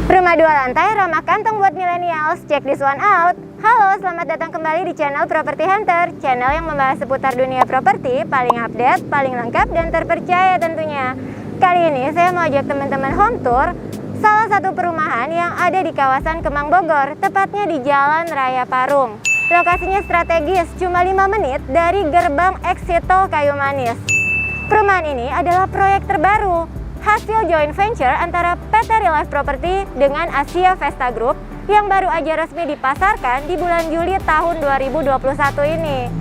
Rumah 2 lantai ramah kantong buat millennials, check this one out. Halo, selamat datang kembali di channel Property Hunter, channel yang membahas seputar dunia properti, paling update, paling lengkap, dan terpercaya tentunya. Kali ini saya mau ajak teman-teman home tour salah satu perumahan yang ada di kawasan Kemang Bogor, tepatnya di Jalan Raya Parung. Lokasinya strategis, cuma 5 menit dari gerbang exit tol Kayu Manis. Perumahan ini adalah proyek terbaru hasil joint venture antara PT Real Life Property dengan Asia Vesta Group yang baru aja resmi dipasarkan di bulan Juli tahun 2021 ini.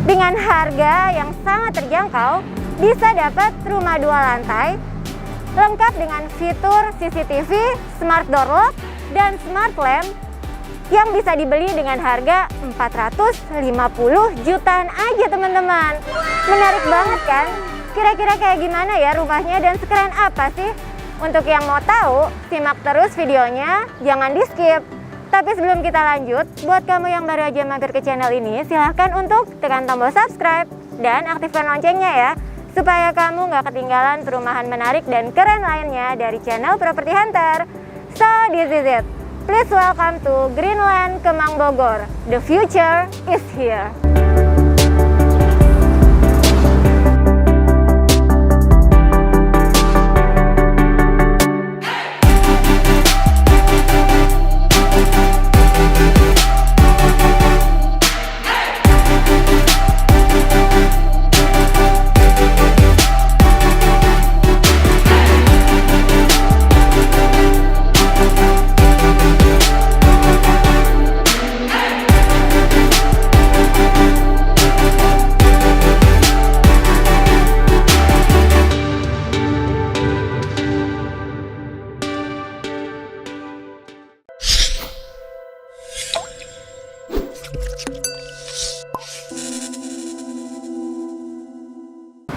Dengan harga yang sangat terjangkau, bisa dapat rumah 2 lantai lengkap dengan fitur CCTV, smart door lock, dan smart lamp yang bisa dibeli dengan harga 450 jutaan aja teman-teman. Menarik banget kan? Kira-kira kayak gimana ya rumahnya dan sekeren apa sih? Untuk yang mau tahu, simak terus videonya, jangan di skip. Tapi sebelum kita lanjut, buat kamu yang baru aja mampir ke channel ini, silahkan untuk tekan tombol subscribe dan aktifkan loncengnya ya, supaya kamu nggak ketinggalan perumahan menarik dan keren lainnya dari channel Property Hunter. So this is it. Please welcome to Greenland Kemang Bogor. The future is here.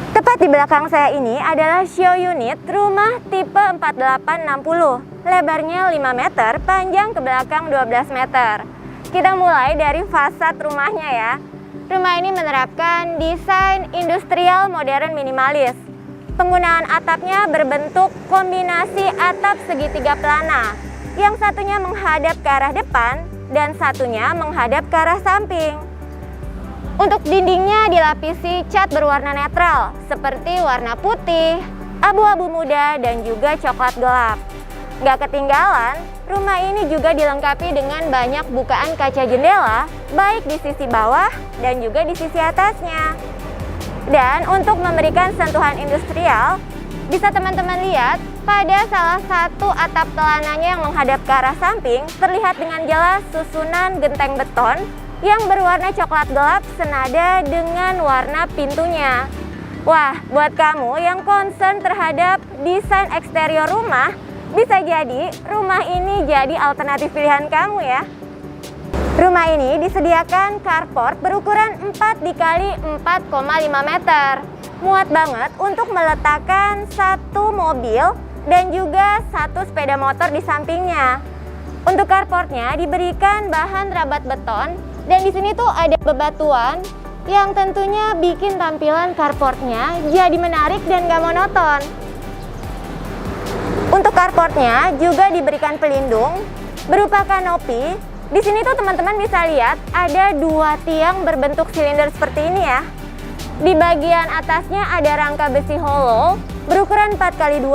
Tepat di belakang saya ini adalah show unit rumah tipe 4860. Lebarnya 5 meter, panjang ke belakang 12 meter. Kita mulai dari fasad rumahnya ya. Rumah ini menerapkan desain industrial modern minimalis. Penggunaan atapnya berbentuk kombinasi atap segitiga pelana. Yang satunya menghadap ke arah depan dan satunya menghadap ke arah samping. Untuk dindingnya dilapisi cat berwarna netral seperti warna putih, abu-abu muda, dan juga coklat gelap. Gak ketinggalan, rumah ini juga dilengkapi dengan banyak bukaan kaca jendela, baik di sisi bawah dan juga di sisi atasnya. Dan untuk memberikan sentuhan industrial, bisa teman-teman lihat pada salah satu atap telananya yang menghadap ke arah samping, terlihat dengan jelas susunan genteng beton yang berwarna coklat gelap senada dengan warna pintunya. Wah, buat kamu yang concern terhadap desain eksterior rumah, bisa jadi rumah ini jadi alternatif pilihan kamu ya. Rumah ini disediakan carport berukuran 4 x 4,5 meter. Muat banget untuk meletakkan satu mobil dan juga satu sepeda motor di sampingnya. Untuk carportnya diberikan bahan rabat beton. Dan di sini tuh ada bebatuan yang tentunya bikin tampilan carportnya jadi menarik dan gak monoton. Untuk carportnya juga diberikan pelindung berupa kanopi. Di sini tuh teman-teman bisa lihat ada 2 tiang berbentuk silinder seperti ini ya. Di bagian atasnya ada rangka besi hollow berukuran 4x2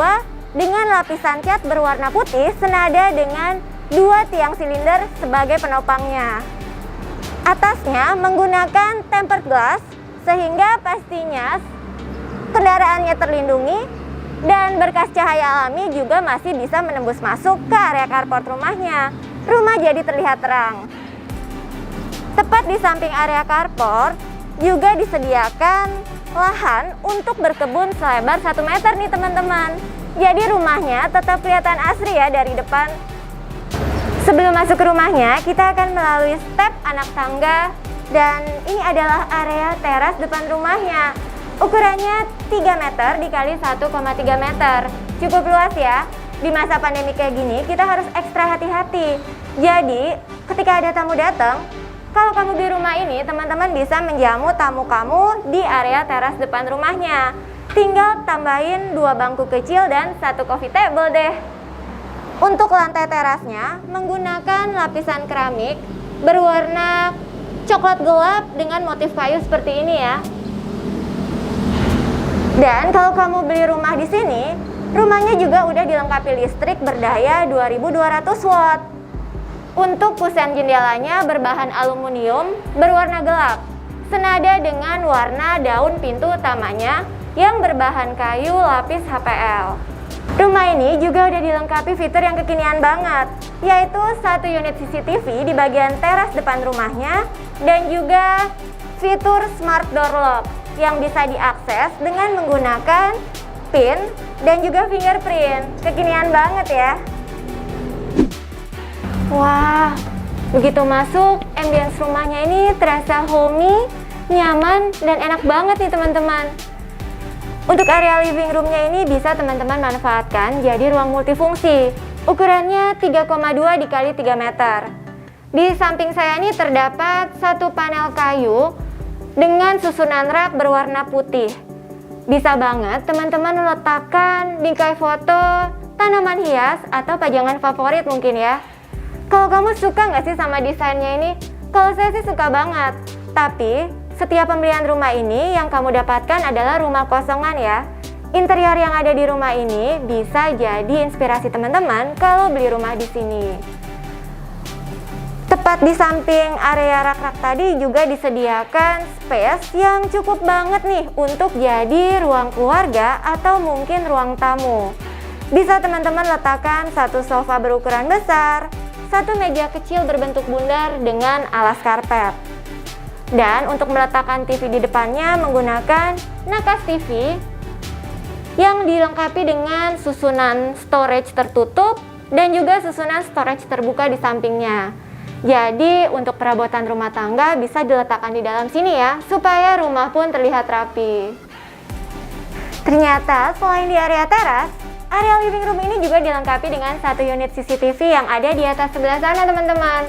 dengan lapisan cat berwarna putih senada dengan 2 tiang silinder sebagai penopangnya. Atasnya menggunakan tempered glass sehingga pastinya kendaraannya terlindungi dan berkas cahaya alami juga masih bisa menembus masuk ke area carport rumahnya. Rumah jadi terlihat terang. Tepat di samping area carport juga disediakan lahan untuk berkebun selebar 1 meter nih teman-teman. Jadi rumahnya tetap kelihatan asri ya dari depan. Sebelum masuk ke rumahnya, kita akan melalui step anak tangga dan ini adalah area teras depan rumahnya. Ukurannya 3 meter dikali 1,3 meter. Cukup luas ya. Di masa pandemi kayak gini, kita harus ekstra hati-hati. Jadi, ketika ada tamu datang, kalau kamu di rumah ini, teman-teman bisa menjamu tamu kamu di area teras depan rumahnya. Tinggal tambahin 2 bangku kecil dan 1 coffee table deh. Untuk lantai terasnya menggunakan lapisan keramik berwarna coklat gelap dengan motif kayu seperti ini ya. Dan kalau kamu beli rumah di sini, rumahnya juga udah dilengkapi listrik berdaya 2200 watt. Untuk kusen jendelanya berbahan aluminium berwarna gelap, senada dengan warna daun pintu utamanya yang berbahan kayu lapis HPL. Rumah ini juga udah dilengkapi fitur yang kekinian banget, yaitu 1 unit CCTV di bagian teras depan rumahnya dan juga fitur smart door lock yang bisa diakses dengan menggunakan PIN dan juga fingerprint. Kekinian banget ya. Wah, begitu masuk, ambience rumahnya ini terasa homey, nyaman, dan enak banget nih teman-teman. Untuk area living roomnya ini bisa teman-teman manfaatkan jadi ruang multifungsi. Ukurannya 3,2 dikali 3 meter. Di samping saya ini terdapat satu panel kayu dengan susunan rak berwarna putih. Bisa banget teman-teman meletakkan bingkai foto, tanaman hias, atau pajangan favorit mungkin ya. Kalau kamu suka nggak sih sama desainnya ini? Kalau saya sih suka banget. Tapi setiap pembelian rumah ini yang kamu dapatkan adalah rumah kosongan ya. Interior yang ada di rumah ini bisa jadi inspirasi teman-teman kalau beli rumah di sini. Tepat di samping area rak-rak tadi juga disediakan space yang cukup banget nih untuk jadi ruang keluarga atau mungkin ruang tamu. Bisa teman-teman letakkan satu sofa berukuran besar, satu meja kecil berbentuk bundar dengan alas karpet. Dan untuk meletakkan TV di depannya menggunakan nakas TV yang dilengkapi dengan susunan storage tertutup dan juga susunan storage terbuka di sampingnya. Jadi untuk perabotan rumah tangga bisa diletakkan di dalam sini ya, supaya rumah pun terlihat rapi. Ternyata selain di area teras, area living room ini juga dilengkapi dengan satu unit CCTV yang ada di atas sebelah sana teman-teman.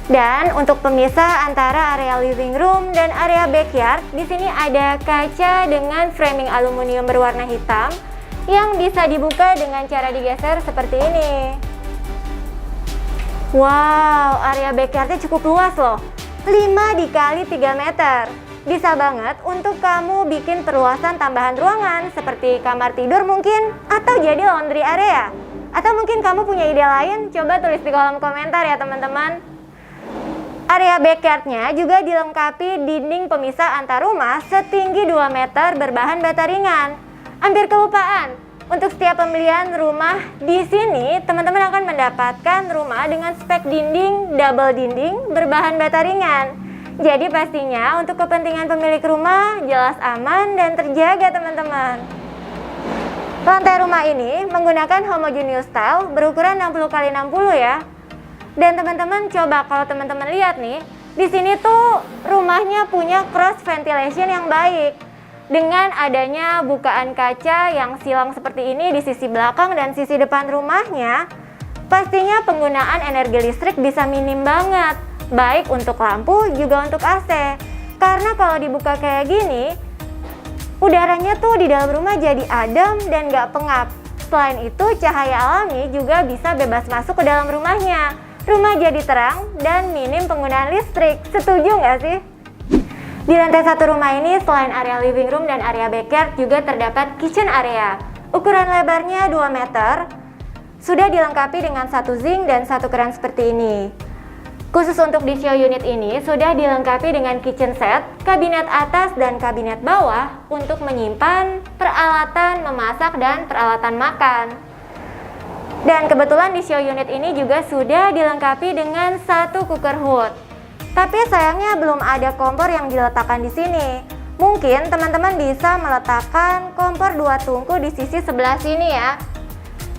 Dan untuk pemisah antara area living room dan area backyard, di sini ada kaca dengan framing aluminium berwarna hitam yang bisa dibuka dengan cara digeser seperti ini. Wow, area backyardnya cukup luas loh, 5 dikali 3 meter. Bisa banget untuk kamu bikin perluasan tambahan ruangan seperti kamar tidur mungkin, atau jadi laundry area. Atau mungkin kamu punya ide lain, coba tulis di kolom komentar ya teman-teman. Area backyardnya juga dilengkapi dinding pemisah antar rumah setinggi 2 meter berbahan bata ringan. Hampir kelupaan. Untuk setiap pembelian rumah di sini, teman-teman akan mendapatkan rumah dengan spek dinding double dinding berbahan bata ringan. Jadi pastinya untuk kepentingan pemilik rumah jelas aman dan terjaga teman-teman. Lantai rumah ini menggunakan homogeneous style berukuran 60 x 60 ya. Dan teman-teman coba kalau teman-teman lihat nih, di sini tuh rumahnya punya cross ventilation yang baik. Dengan adanya bukaan kaca yang silang seperti ini di sisi belakang dan sisi depan rumahnya, pastinya penggunaan energi listrik bisa minim banget, baik untuk lampu juga untuk AC. Karena kalau dibuka kayak gini, udaranya tuh di dalam rumah jadi adem dan gak pengap. Selain itu, cahaya alami juga bisa bebas masuk ke dalam rumahnya. Rumah jadi terang dan minim penggunaan listrik. Setuju nggak sih? Di lantai satu rumah ini, selain area living room dan area backyard, juga terdapat kitchen area. Ukuran lebarnya 2 meter, sudah dilengkapi dengan satu zinc dan satu keran seperti ini. Khusus untuk di show unit ini, sudah dilengkapi dengan kitchen set, kabinet atas dan kabinet bawah untuk menyimpan peralatan memasak dan peralatan makan. Dan kebetulan di show unit ini juga sudah dilengkapi dengan satu cooker hood. Tapi sayangnya belum ada kompor yang diletakkan di sini. Mungkin teman-teman bisa meletakkan kompor 2 tungku di sisi sebelah sini ya.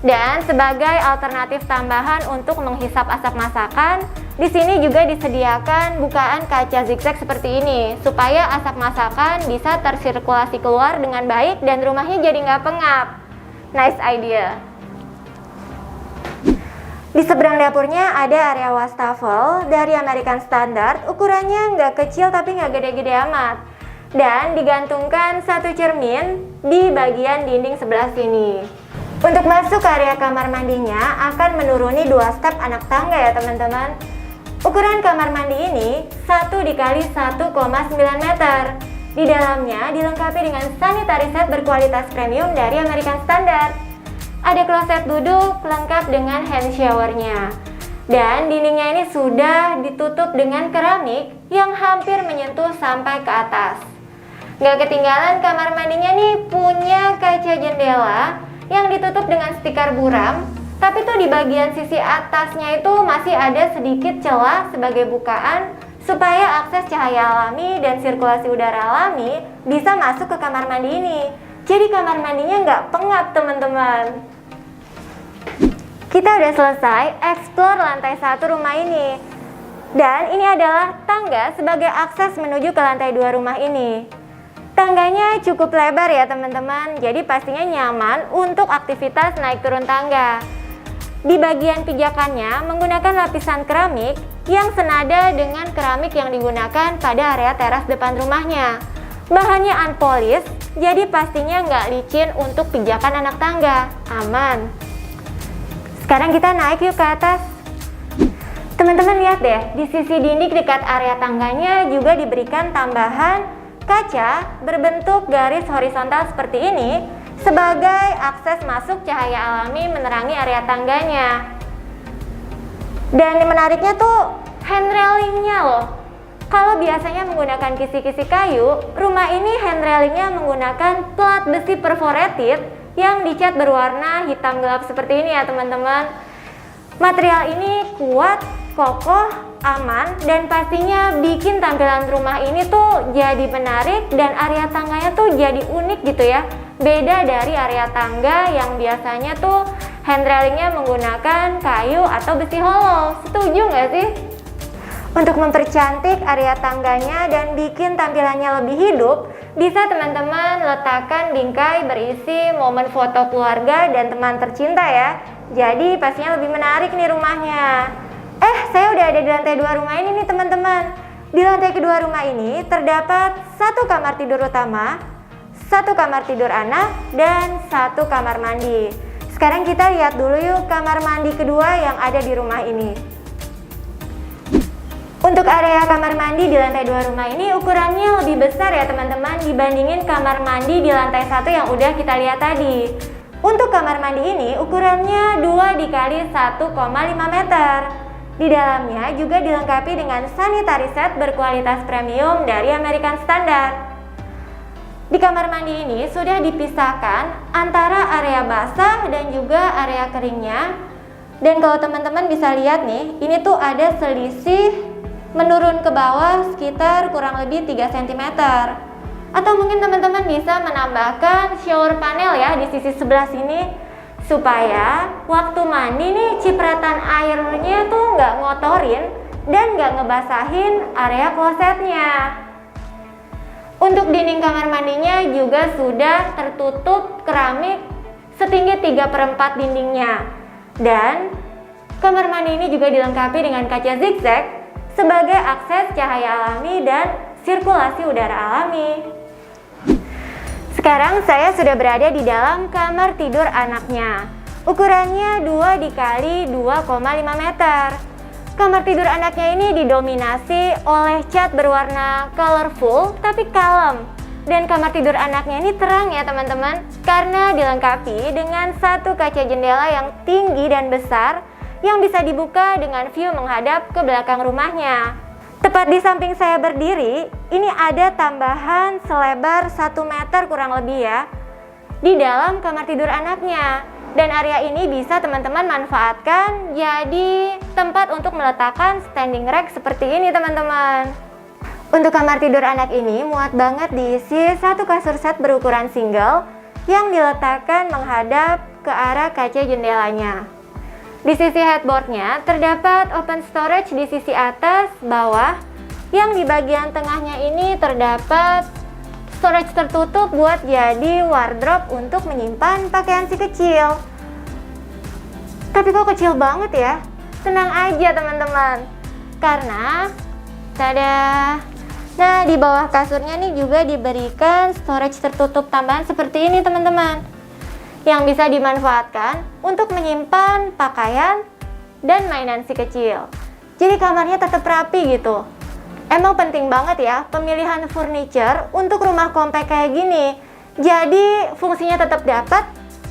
Dan sebagai alternatif tambahan untuk menghisap asap masakan, di sini juga disediakan bukaan kaca zigzag seperti ini, supaya asap masakan bisa tersirkulasi keluar dengan baik dan rumahnya jadi nggak pengap. Nice idea. Di seberang dapurnya ada area wastafel dari American Standard, ukurannya nggak kecil tapi nggak gede-gede amat. Dan digantungkan satu cermin di bagian dinding sebelah sini. Untuk masuk ke area kamar mandinya akan menuruni 2 step anak tangga ya teman-teman. Ukuran kamar mandi ini 1 dikali 1,9 meter. Di dalamnya dilengkapi dengan sanitary set berkualitas premium dari American Standard. Ada kloset duduk lengkap dengan hand showernya. Dan dindingnya ini sudah ditutup dengan keramik yang hampir menyentuh sampai ke atas. Gak ketinggalan kamar mandinya nih punya kaca jendela yang ditutup dengan stiker buram, tapi tuh di bagian sisi atasnya itu masih ada sedikit celah sebagai bukaan supaya akses cahaya alami dan sirkulasi udara alami bisa masuk ke kamar mandi ini. Jadi kamar mandinya nggak pengap teman-teman. Kita udah selesai explore lantai 1 rumah ini. Dan ini adalah tangga sebagai akses menuju ke lantai 2 rumah ini. Tangganya cukup lebar ya teman-teman, jadi pastinya nyaman untuk aktivitas naik turun tangga. Di bagian pijakannya menggunakan lapisan keramik yang senada dengan keramik yang digunakan pada area teras depan rumahnya. Bahannya unpolished, jadi pastinya nggak licin untuk pijakan anak tangga, aman. Sekarang kita naik yuk ke atas. Teman-teman lihat deh, di sisi dinding dekat area tangganya juga diberikan tambahan kaca berbentuk garis horizontal seperti ini sebagai akses masuk cahaya alami menerangi area tangganya. Dan yang menariknya tuh hand railingnya loh. Kalau biasanya menggunakan kisi-kisi kayu, rumah ini hand railingnya menggunakan plat besi perforated yang dicat berwarna hitam gelap seperti ini ya teman-teman. Material ini kuat, kokoh, aman, dan pastinya bikin tampilan rumah ini tuh jadi menarik dan area tangganya tuh jadi unik gitu ya. Beda dari area tangga yang biasanya tuh hand railingnya menggunakan kayu atau besi hollow. Setuju nggak sih? Untuk mempercantik area tangganya dan bikin tampilannya lebih hidup, bisa teman-teman letakkan bingkai berisi momen foto keluarga dan teman tercinta ya. Jadi pastinya lebih menarik nih rumahnya. Saya udah ada di lantai 2 rumah ini nih teman-teman. Di lantai kedua rumah ini terdapat 1 kamar tidur utama, 1 kamar tidur anak, dan 1 kamar mandi. Sekarang kita lihat dulu yuk kamar mandi kedua yang ada di rumah ini. Untuk area kamar mandi di lantai 2 rumah ini ukurannya lebih besar ya teman-teman dibandingin kamar mandi di lantai 1 yang udah kita lihat tadi. Untuk kamar mandi ini ukurannya 2 dikali 1,5 meter. Di dalamnya juga dilengkapi dengan sanitary set berkualitas premium dari American Standard. Di kamar mandi ini sudah dipisahkan antara area basah dan juga area keringnya. Dan kalau teman-teman bisa lihat nih, ini tuh ada selisih menurun ke bawah sekitar kurang lebih 3 cm. Atau mungkin teman-teman bisa menambahkan shower panel ya di sisi sebelah sini, supaya waktu mandi nih cipratan airnya tuh nggak ngotorin dan nggak ngebasahin area klosetnya. Untuk dinding kamar mandinya juga sudah tertutup keramik setinggi 3/4 dindingnya. Dan kamar mandi ini juga dilengkapi dengan kaca zigzag sebagai akses cahaya alami dan sirkulasi udara alami. Sekarang saya sudah berada di dalam kamar tidur anaknya. Ukurannya 2 dikali 2,5 meter. Kamar tidur anaknya ini didominasi oleh cat berwarna colorful tapi kalem. Dan kamar tidur anaknya ini terang ya teman-teman, karena dilengkapi dengan 1 kaca jendela yang tinggi dan besar yang bisa dibuka dengan view menghadap ke belakang rumahnya. Tepat di samping saya berdiri, ini ada tambahan selebar 1 meter kurang lebih ya di dalam kamar tidur anaknya. Dan area ini bisa teman-teman manfaatkan jadi tempat untuk meletakkan standing rack seperti ini teman-teman. Untuk kamar tidur anak ini muat banget diisi 1 kasur set berukuran single yang diletakkan menghadap ke arah kaca jendelanya. Di sisi headboardnya terdapat open storage di sisi atas bawah, yang di bagian tengahnya ini terdapat storage tertutup buat jadi wardrobe untuk menyimpan pakaian si kecil. Tapi kok kecil banget ya? Tenang aja teman-teman, karena tada! Nah, di bawah kasurnya nih juga diberikan storage tertutup tambahan seperti ini teman-teman, yang bisa dimanfaatkan untuk menyimpan pakaian dan mainan si kecil. Jadi kamarnya tetap rapi gitu. Emang penting banget ya pemilihan furniture untuk rumah kompak kayak gini. Jadi fungsinya tetap dapat,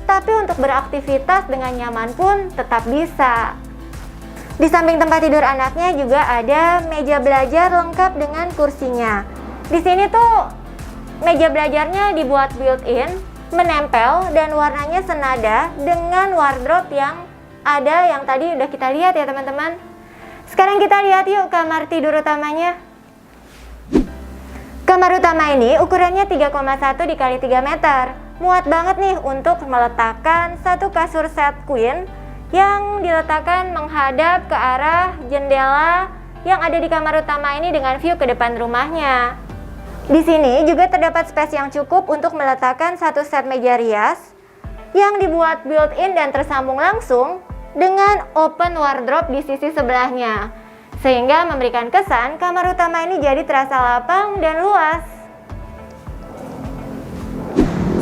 tapi untuk beraktivitas dengan nyaman pun tetap bisa. Di samping tempat tidur anaknya juga ada meja belajar lengkap dengan kursinya. Di sini tuh meja belajarnya dibuat built-in, menempel, dan warnanya senada dengan wardrobe yang ada yang tadi udah kita lihat ya teman-teman. Sekarang kita lihat yuk kamar tidur utamanya. Kamar utama ini ukurannya 3,1 x 3 meter. Muat banget nih untuk meletakkan satu kasur set queen yang diletakkan menghadap ke arah jendela yang ada di kamar utama ini dengan view ke depan rumahnya. Di sini juga terdapat space yang cukup untuk meletakkan satu set meja rias yang dibuat built-in dan tersambung langsung dengan open wardrobe di sisi sebelahnya, sehingga memberikan kesan kamar utama ini jadi terasa lapang dan luas.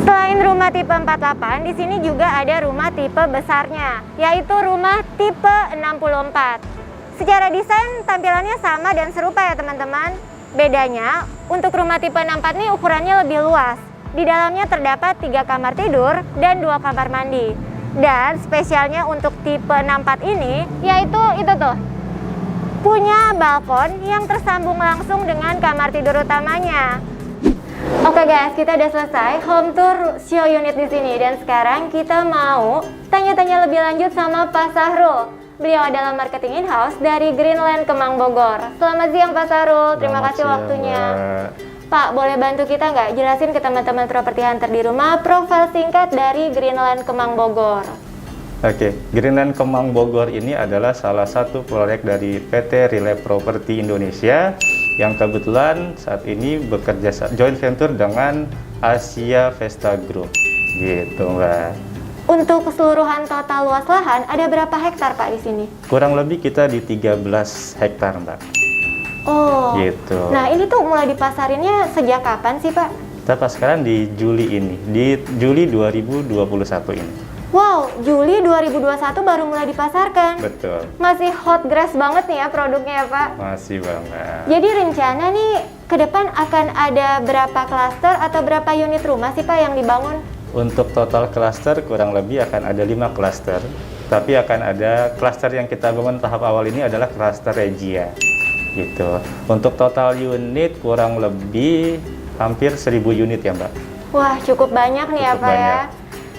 Selain rumah tipe 48, di sini juga ada rumah tipe besarnya, yaitu rumah tipe 64. Secara desain tampilannya sama dan serupa ya teman-teman. Bedanya, untuk rumah tipe 64 ini ukurannya lebih luas. Di dalamnya terdapat 3 kamar tidur dan 2 kamar mandi. Dan spesialnya untuk tipe 64 ini, yaitu itu tuh, punya balkon yang tersambung langsung dengan kamar tidur utamanya. Oke guys, kita udah selesai home tour show unit di sini dan sekarang kita mau tanya-tanya lebih lanjut sama Pak Sahrul. Beliau adalah marketing in-house dari Greenland Kemang Bogor. Selamat siang Pak Sahrul, terima kasih waktunya. Pak, boleh bantu kita nggak jelasin ke teman-teman properti hunter di rumah profil singkat dari Greenland Kemang Bogor? Oke, Greenland Kemang Bogor ini adalah salah satu proyek dari PT Relief Property Indonesia yang kebetulan saat ini bekerja joint venture dengan Asia Vesta Group. Gitu, Mbak. Untuk keseluruhan total luas lahan ada berapa hektar Pak di sini? Kurang lebih kita di 13 hektar, Mbak. Oh, gitu. Nah ini tuh mulai dipasarinnya sejak kapan sih Pak? Kita pas sekarang di Juli ini, di Juli 2021 ini. Wow, Juli 2021 baru mulai dipasarkan. Betul. Masih hot grass banget nih ya produknya ya Pak? Masih banget. Jadi rencana nih ke depan akan ada berapa klaster atau berapa unit rumah sih Pak yang dibangun? Untuk total klaster kurang lebih akan ada 5 klaster. Tapi akan ada klaster yang kita bangun tahap awal ini adalah klaster Regia. Gitu. Untuk total unit kurang lebih hampir 1000 unit ya Mbak. Wah cukup banyak nih ya Pak ya.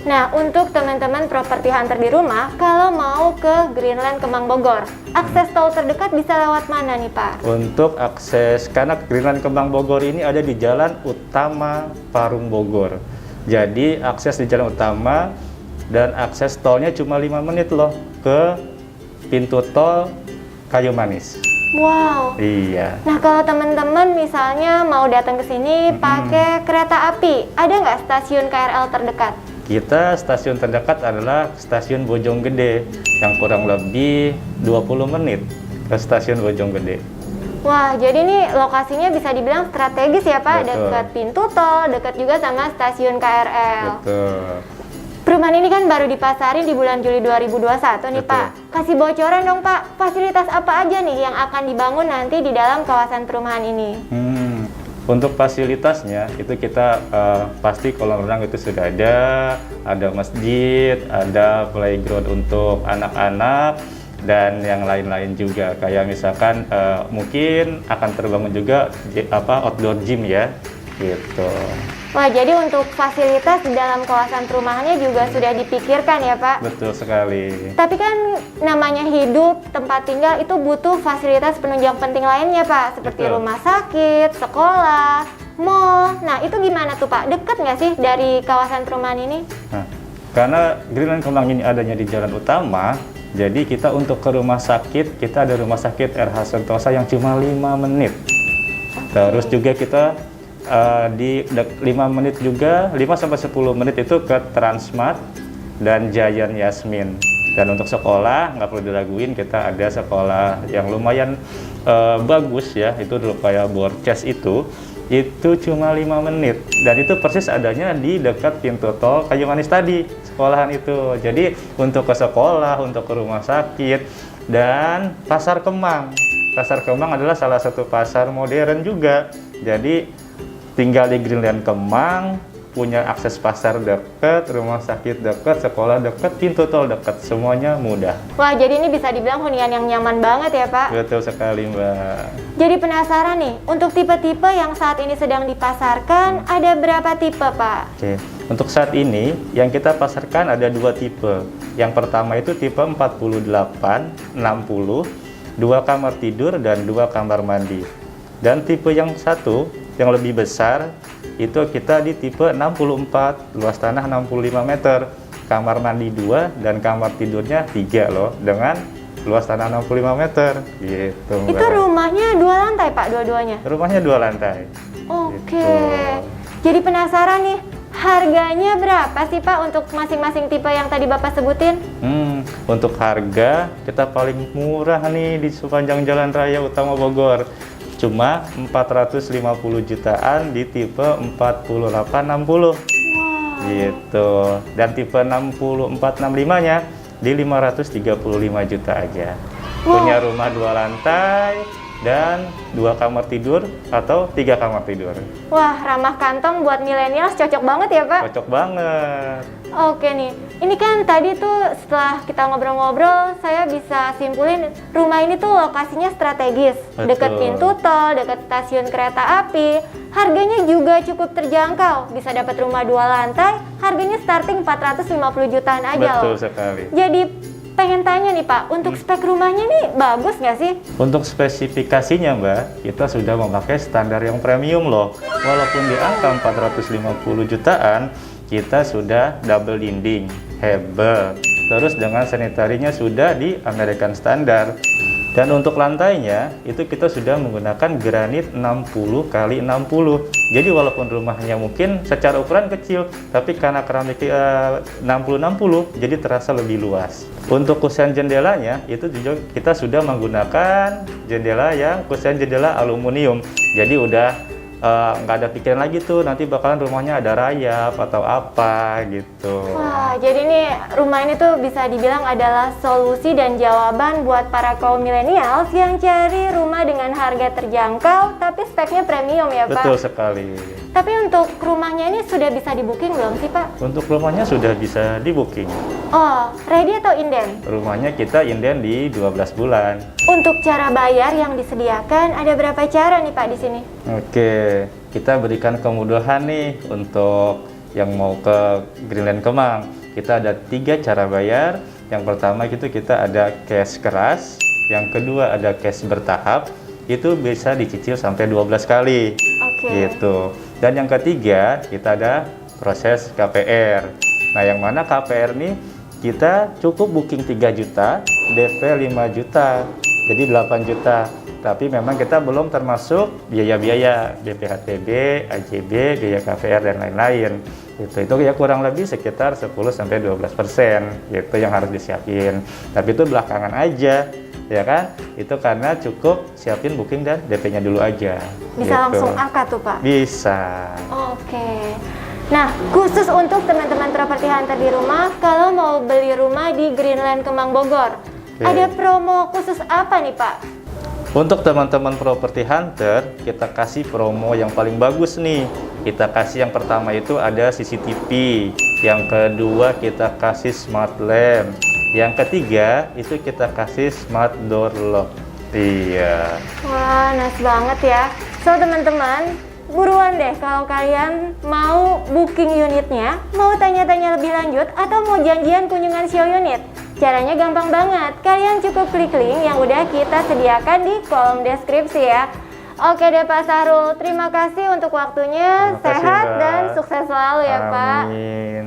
Nah untuk teman-teman properti hunter di rumah, kalau mau ke Greenland Kemang Bogor, akses tol terdekat bisa lewat mana nih Pak? Untuk akses, karena Greenland Kemang Bogor ini ada di Jalan Utama Parung Bogor. Jadi akses di jalan utama dan akses tolnya cuma 5 menit loh ke pintu tol Kayu Manis. Wow. Iya. Nah kalau teman-teman misalnya mau datang ke sini pakai kereta api, ada nggak stasiun KRL terdekat? Kita stasiun terdekat adalah stasiun Bojonggede yang kurang lebih 20 menit ke stasiun Bojonggede. Wah, jadi nih lokasinya bisa dibilang strategis ya Pak, Betul. dekat pintu tol, dekat juga sama stasiun KRL. Betul. Perumahan ini kan baru dipasarin di bulan Juli 2021 nih Betul. Pak. Kasih bocoran dong Pak, fasilitas apa aja nih yang akan dibangun nanti di dalam kawasan perumahan ini? Untuk fasilitasnya itu kita pasti kolam renang itu sudah ada masjid, ada playground untuk anak-anak, dan yang lain-lain juga. Kayak misalkan mungkin akan terbangun juga outdoor gym ya, gitu. Wah, jadi untuk fasilitas di dalam kawasan perumahannya juga sudah dipikirkan ya Pak? Betul sekali. Tapi kan namanya hidup, tempat tinggal itu butuh fasilitas penunjang penting lainnya Pak, seperti Betul. rumah sakit, sekolah, mall. Nah itu gimana tuh Pak? Deket nggak sih dari kawasan perumahan ini? Nah, karena Greenland Kemang ini adanya di jalan utama, jadi kita untuk ke rumah sakit, kita ada rumah sakit RH Sentosa yang cuma 5 menit. Terus juga kita di 5 menit juga, 5-10 menit itu ke Transmart dan Giant Yasmin. Dan untuk sekolah, nggak perlu diraguin, kita ada sekolah yang lumayan bagus ya, itu kayak Borces itu itu cuma 5 menit. Dan itu persis adanya di dekat pintu tol Kayu Manis tadi, sekolahan itu. Jadi untuk ke sekolah, untuk ke rumah sakit, dan Pasar Kemang. Pasar Kemang adalah salah satu pasar modern juga. Jadi tinggal di Greenland Kemang, punya akses pasar dekat, rumah sakit dekat, sekolah dekat, pintu tol dekat, semuanya mudah. Wah, jadi ini bisa dibilang hunian yang nyaman banget ya, Pak? Betul sekali, Mbak. Jadi penasaran nih, untuk tipe-tipe yang saat ini sedang dipasarkan, ada berapa tipe, Pak? Oke, untuk saat ini yang kita pasarkan ada 2 tipe. Yang pertama itu tipe 48, 60, 2 kamar tidur dan 2 kamar mandi. Dan tipe yang satu, yang lebih besar, itu kita di tipe 64, luas tanah 65 meter, kamar mandi 2 dan kamar tidurnya 3 loh, dengan luas tanah 65 meter gitu, Mbak. Itu rumahnya 2 lantai, Pak, dua-duanya? Rumahnya 2 lantai. Oke. Gitu. Jadi penasaran nih, harganya berapa sih, Pak, untuk masing-masing tipe yang tadi Bapak sebutin? Untuk harga kita paling murah nih di sepanjang Jalan Raya Utama Bogor. Cuma 450 jutaan di tipe 4860. Wow. Gitu. Dan tipe 6465-nya di 535 juta aja. Wow. Punya rumah 2 lantai dan 2 kamar tidur atau 3 kamar tidur. Wah, ramah kantong buat milenial, cocok banget ya, Pak? Cocok banget. Oke nih, ini kan tadi tuh setelah kita ngobrol-ngobrol, saya bisa simpulin rumah ini tuh lokasinya strategis. Betul. Dekat pintu tol, dekat stasiun kereta api, harganya juga cukup terjangkau. Bisa dapat rumah 2 lantai, harganya starting 450 jutaan aja Betul loh. sekali. Jadi pengen tanya nih Pak, untuk spek rumahnya nih bagus nggak sih? Untuk spesifikasinya, Mbak, kita sudah memakai standar yang premium loh. Walaupun di angka 450 jutaan, kita sudah double dinding, hebel. Terus dengan sanitarinya sudah di American Standard. Dan untuk lantainya, itu kita sudah menggunakan granit 60 x 60. Jadi walaupun rumahnya mungkin secara ukuran kecil, tapi karena keramik 60-60, jadi terasa lebih luas. Untuk kusen jendelanya, itu juga kita sudah menggunakan jendela yang kusen jendela aluminium. Jadi udah nggak ada pikiran lagi tuh nanti bakalan rumahnya ada rayap atau apa gitu. Wah, jadi nih rumah ini tuh bisa dibilang adalah solusi dan jawaban buat para kaum milenials yang cari rumah dengan harga terjangkau tapi speknya premium ya Pak? Betul sekali. Tapi untuk rumahnya ini sudah bisa di-booking belum sih Pak? Untuk rumahnya sudah bisa di-booking. Oh, ready atau inden? Rumahnya kita inden di 12 bulan. Untuk cara bayar yang disediakan ada berapa cara nih Pak di sini? Oke, kita berikan kemudahan nih untuk yang mau ke Greenland Kemang. Kita ada 3 cara bayar. Yang pertama itu kita ada cash keras, yang kedua ada cash bertahap, itu bisa dicicil sampai 12 kali. Oke. Gitu. Dan yang ketiga kita ada proses KPR. Nah, yang mana KPR nih kita cukup booking 3 juta, DP 5 juta. Jadi 8 juta. Tapi memang kita belum termasuk biaya-biaya BPHTB, AJB, biaya KPR dan lain-lain. Itu ya kurang lebih sekitar 10-12% gitu yang harus disiapin. Tapi itu belakangan aja, ya kan? Itu karena cukup siapin booking dan DP-nya dulu aja. Bisa gitu. langsung akad tuh Pak? Bisa. Oke. Nah, khusus untuk teman-teman properti hunter di rumah, kalau mau beli rumah di Greenland Kemang Bogor, ada promo khusus apa nih Pak? Untuk teman-teman properti hunter, kita kasih promo yang paling bagus nih. Kita kasih yang pertama itu ada CCTV, yang kedua kita kasih smart lamp, yang ketiga itu kita kasih smart door lock. Iya. Wah, nice banget ya. So teman-teman, buruan deh kalau kalian mau booking unitnya, mau tanya-tanya lebih lanjut, atau mau janjian kunjungan show unit. Caranya gampang banget, kalian cukup klik link yang udah kita sediakan di kolom deskripsi ya. Oke deh Pak Sahrul, terima kasih untuk waktunya, Terima kasih, sehat Mbak. dan sukses selalu ya Pak. Amin.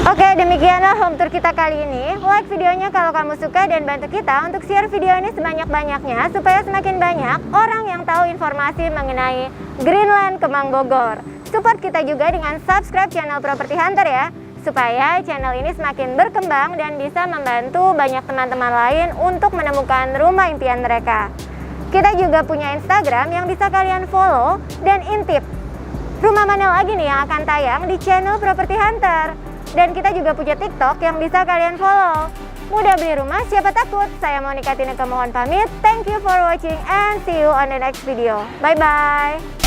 Oke, demikianlah home tour kita kali ini. Like videonya kalau kamu suka dan bantu kita untuk share video ini sebanyak-banyaknya supaya semakin banyak orang yang tahu informasi mengenai Greenland Kemang Bogor. Support kita juga dengan subscribe channel Property Hunter ya, supaya channel ini semakin berkembang dan bisa membantu banyak teman-teman lain untuk menemukan rumah impian mereka. Kita juga punya Instagram yang bisa kalian follow dan intip. Rumah mana lagi nih yang akan tayang di channel Property Hunter. Dan kita juga punya TikTok yang bisa kalian follow. Mudah beli rumah, siapa takut? Saya Monica Tineke mohon pamit. Thank you for watching and see you on the next video. Bye-bye.